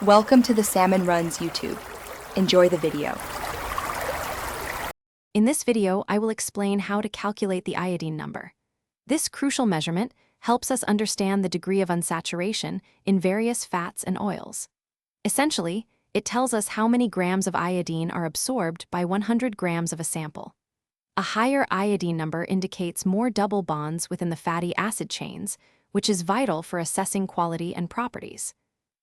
Welcome to the Salmon Runs YouTube. Enjoy the video. In this video, I will explain how to calculate the iodine number. This crucial measurement helps us understand the degree of unsaturation in various fats and oils. Essentially, it tells us how many grams of iodine are absorbed by 100 grams of a sample. A higher iodine number indicates more double bonds within the fatty acid chains, which is vital for assessing quality and properties.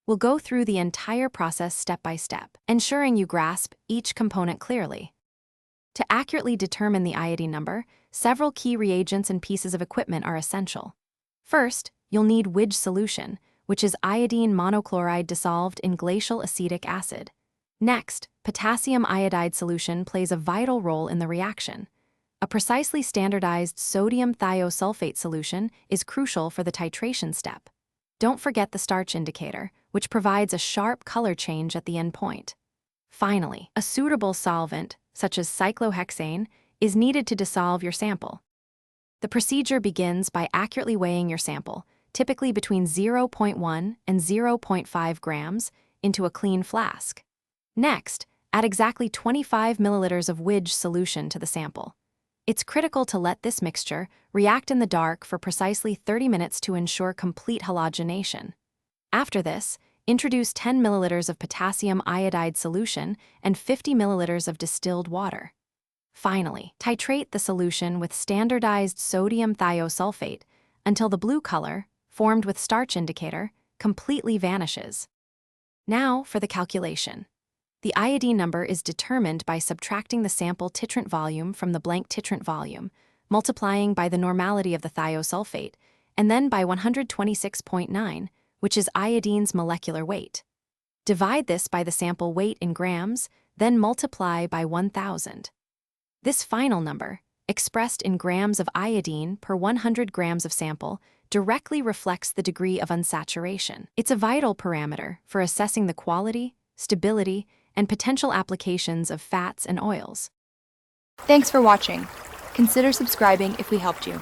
We'll go through the entire process step by step, ensuring you grasp each component clearly. To accurately determine the iodine number, several key reagents and pieces of equipment are essential. First, you'll need Widge solution, which is iodine monochloride dissolved in glacial acetic acid. Next, potassium iodide solution plays a vital role in the reaction. A precisely standardized sodium thiosulfate solution is crucial for the titration step. Don't forget the starch indicator, which provides a sharp color change at the end point. Finally, a suitable solvent, such as cyclohexane, is needed to dissolve your sample. The procedure begins by accurately weighing your sample, typically between 0.1 and 0.5 grams, into a clean flask. Next, add exactly 25 milliliters of Widge solution to the sample. It's critical to let this mixture react in the dark for precisely 30 minutes to ensure complete halogenation. After this, introduce 10 milliliters of potassium iodide solution and 50 milliliters of distilled water. Finally, titrate the solution with standardized sodium thiosulfate until the blue color, formed with starch indicator, completely vanishes. Now for the calculation. The iodine number is determined by subtracting the sample titrant volume from the blank titrant volume, multiplying by the normality of the thiosulfate, and then by 126.9, which is iodine's molecular weight. Divide this by the sample weight in grams, then multiply by 1,000. This final number, expressed in grams of iodine per 100 grams of sample, directly reflects the degree of unsaturation. It's a vital parameter for assessing the quality, stability, and potential applications of fats and oils. Thanks for watching. Consider subscribing if we helped you.